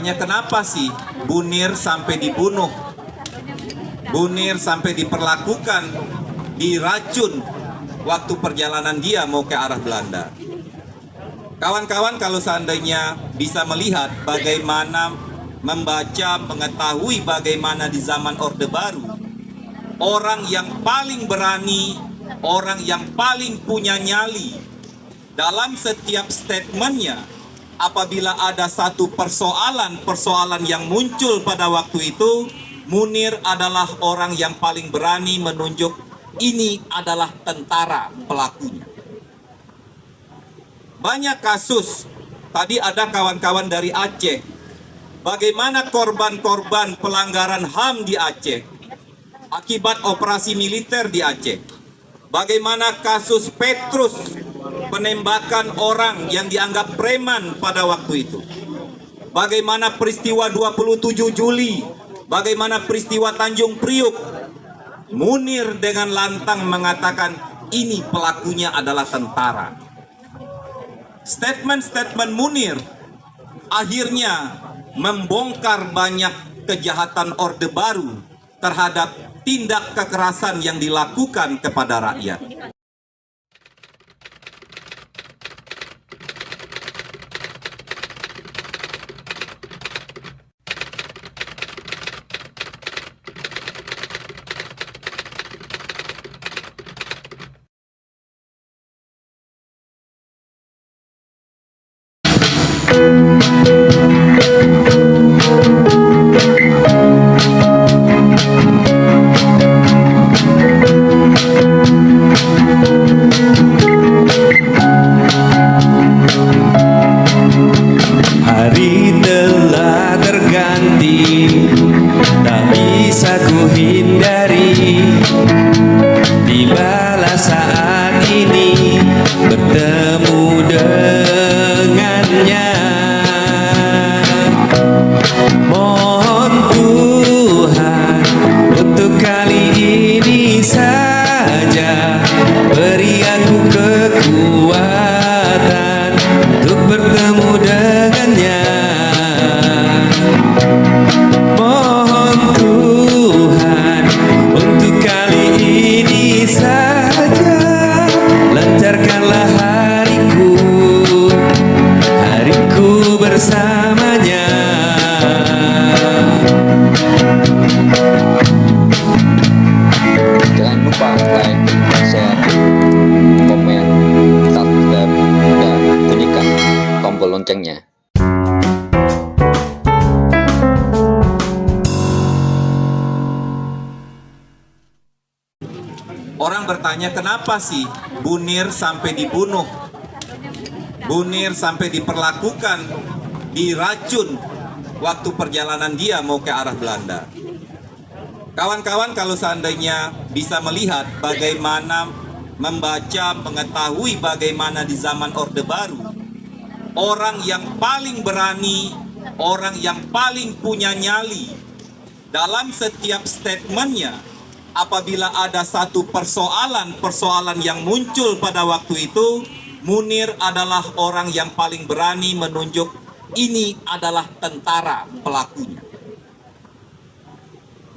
bertanya, kenapa sih Munir sampai dibunuh? Munir sampai diperlakukan, diracun waktu perjalanan dia mau ke arah Belanda. Kawan-kawan kalau seandainya bisa melihat bagaimana membaca, mengetahui bagaimana di zaman Orde Baru, orang yang paling berani, orang yang paling punya nyali dalam setiap statementnya, apabila ada satu persoalan yang muncul pada waktu itu, Munir adalah orang yang paling berani menunjuk ini adalah tentara pelakunya. Banyak kasus, tadi ada kawan-kawan dari Aceh, bagaimana korban-korban pelanggaran HAM di Aceh akibat operasi militer di Aceh. Bagaimana kasus Petrus, penembakan orang yang dianggap preman pada waktu itu. Bagaimana peristiwa 27 Juli, bagaimana peristiwa Tanjung Priuk. Munir dengan lantang mengatakan ini pelakunya adalah tentara. Statement-statement Munir akhirnya membongkar banyak kejahatan Orde Baru terhadap tindak kekerasan yang dilakukan kepada rakyat. Hari telah terganti, tak bisa ku hindari. Tibalah saat ini bertemu dengannya. Mohon Tuhan untuk kali ini saja beri aku kekuatan untuk bertemu dengannya. Mohon Tuhan untuk kali ini saja lancarkanlah hariku bersamanya. Jangan lupa like, share, komen, subscribe, dan bunyikan tombol loncengnya. Orang bertanya, kenapa sih Munir sampai dibunuh? Munir sampai diperlakukan, diracun waktu perjalanan dia mau ke arah Belanda. Kawan-kawan kalau seandainya bisa melihat bagaimana membaca, mengetahui bagaimana di zaman Orde Baru, orang yang paling berani, orang yang paling punya nyali dalam setiap statementnya, apabila ada satu persoalan yang muncul pada waktu itu, Munir adalah orang yang paling berani menunjuk ini adalah tentara pelakunya.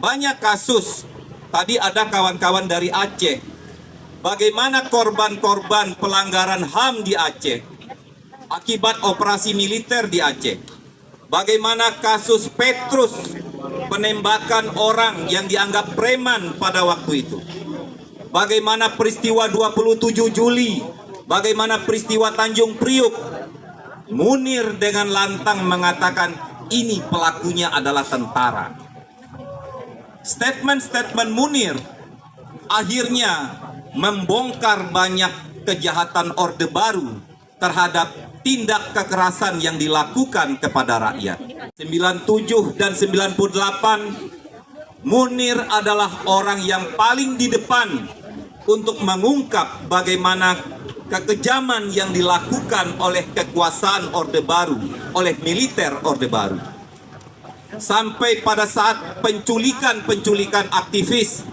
Banyak kasus, tadi ada kawan-kawan dari Aceh, bagaimana korban-korban pelanggaran HAM di Aceh akibat operasi militer di Aceh. Bagaimana kasus Petrus, penembakan orang yang dianggap preman pada waktu itu. Bagaimana peristiwa 27 Juli, bagaimana peristiwa Tanjung Priuk. Munir dengan lantang mengatakan ini pelakunya adalah tentara. Statement-statement Munir akhirnya membongkar banyak kejahatan Orde Baru terhadap tindak kekerasan yang dilakukan kepada rakyat. 97 dan 98, Munir adalah orang yang paling di depan untuk mengungkap bagaimana kekejaman yang dilakukan oleh kekuasaan Orde Baru, oleh militer Orde Baru. Sampai pada saat penculikan aktivis,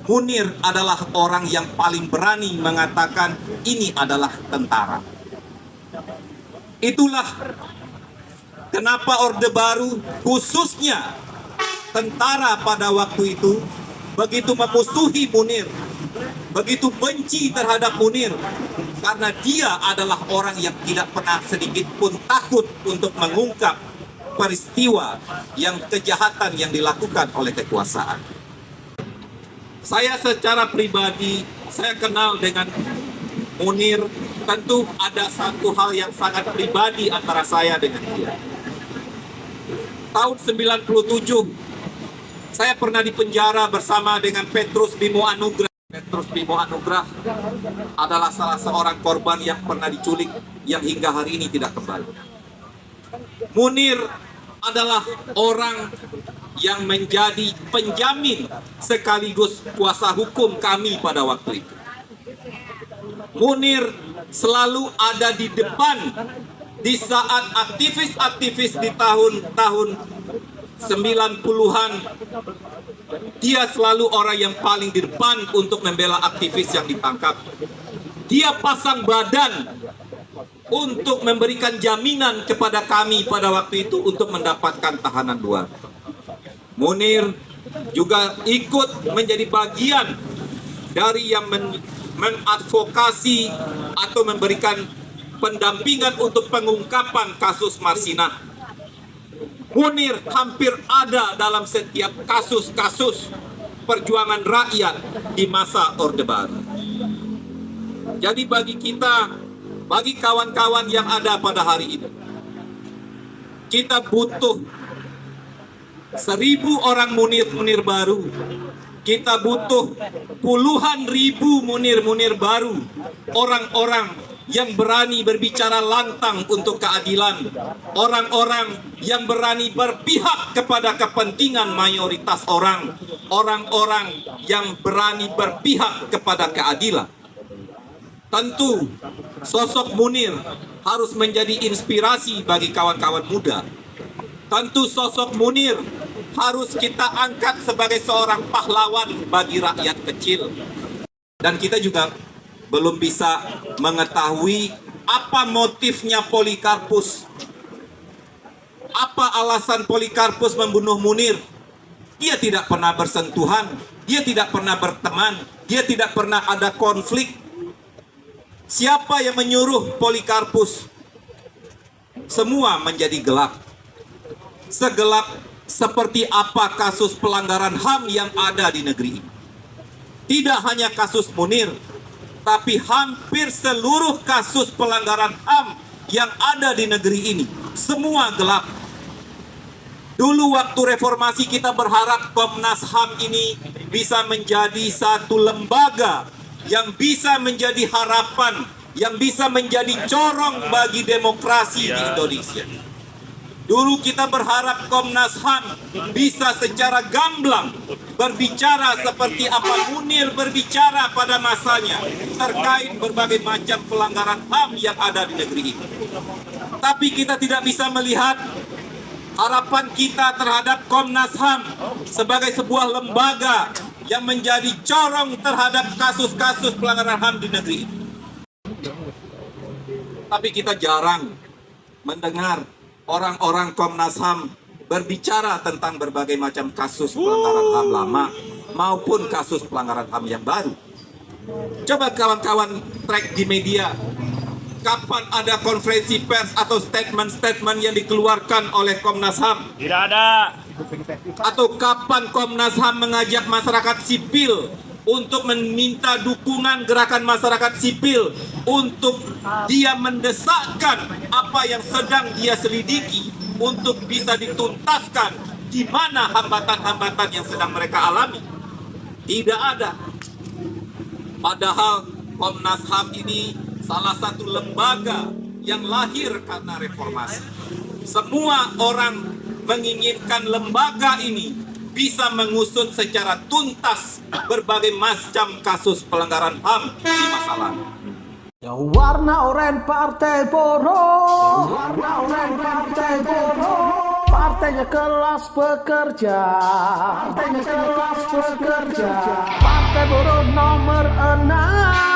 Munir adalah orang yang paling berani mengatakan ini adalah tentara. Itulah kenapa Orde Baru, khususnya tentara pada waktu itu, begitu memusuhi Munir, begitu benci terhadap Munir, karena dia adalah orang yang tidak pernah sedikit pun takut untuk mengungkap peristiwa yang kejahatan yang dilakukan oleh kekuasaan. Saya secara pribadi, saya kenal dengan Munir, tentu ada satu hal yang sangat pribadi antara saya dengan dia. Tahun 97, saya pernah dipenjara bersama dengan Petrus Bimo Anugrah. Petrus Bimo Anugrah adalah salah seorang korban yang pernah diculik, yang hingga hari ini tidak kembali. Munir adalah orang yang menjadi penjamin sekaligus kuasa hukum kami pada waktu itu. Munir selalu ada di depan di saat aktivis-aktivis di tahun-tahun 90-an. Dia selalu orang yang paling di depan untuk membela aktivis yang ditangkap. Dia pasang badan untuk memberikan jaminan kepada kami pada waktu itu untuk mendapatkan tahanan luar. Munir juga ikut menjadi bagian dari yang mengadvokasi atau memberikan pendampingan untuk pengungkapan kasus Marsinah. Munir hampir ada dalam setiap kasus-kasus perjuangan rakyat di masa Orde Baru. Jadi bagi kita, bagi kawan-kawan yang ada pada hari ini, kita butuh 1000 orang Munir baru. Kita butuh puluhan ribu Munir baru. Orang-orang yang berani berbicara lantang untuk keadilan. Orang-orang yang berani berpihak kepada kepentingan mayoritas orang. Orang-orang yang berani berpihak kepada keadilan. Tentu sosok Munir harus menjadi inspirasi bagi kawan-kawan muda. Tentu sosok Munir harus kita angkat sebagai seorang pahlawan bagi rakyat kecil. Dan kita juga belum bisa mengetahui apa motifnya Polikarpus. Apa alasan Polikarpus membunuh Munir? Dia tidak pernah bersentuhan, dia tidak pernah berteman, dia tidak pernah ada konflik. Siapa yang menyuruh Polikarpus? Semua menjadi gelap. Segelap seperti apa kasus pelanggaran HAM yang ada di negeri ini. Tidak hanya kasus Munir, tapi hampir seluruh kasus pelanggaran HAM yang ada di negeri ini. Semua gelap. Dulu waktu reformasi kita berharap Komnas HAM ini bisa menjadi satu lembaga yang bisa menjadi harapan, yang bisa menjadi corong bagi demokrasi di Indonesia. Dulu kita berharap Komnas HAM bisa secara gamblang berbicara seperti apa Munir berbicara pada masanya terkait berbagai macam pelanggaran HAM yang ada di negeri ini. Tapi kita tidak bisa melihat harapan kita terhadap Komnas HAM sebagai sebuah lembaga yang menjadi corong terhadap kasus-kasus pelanggaran HAM di negeri ini. Tapi kita jarang mendengar orang-orang Komnas HAM berbicara tentang berbagai macam kasus pelanggaran HAM lama maupun kasus pelanggaran HAM yang baru. Coba kawan-kawan track di media, kapan ada konferensi pers atau statement-statement yang dikeluarkan oleh Komnas HAM? Tidak ada. Atau kapan Komnas HAM mengajak masyarakat sipil untuk meminta dukungan gerakan masyarakat sipil untuk dia mendesakkan apa yang sedang dia selidiki untuk bisa dituntaskan di mana hambatan-hambatan yang sedang mereka alami? Tidak ada. Padahal Komnas HAM ini salah satu lembaga yang lahir karena reformasi. Semua orang menginginkan lembaga ini bisa mengusut secara tuntas berbagai macam kasus pelanggaran HAM di masa lalu. Ya warna oranye partai buruh, warna oranye partai buruh, partainya kelas pekerja, partainya kelas pekerja, partai buruh nomor 6.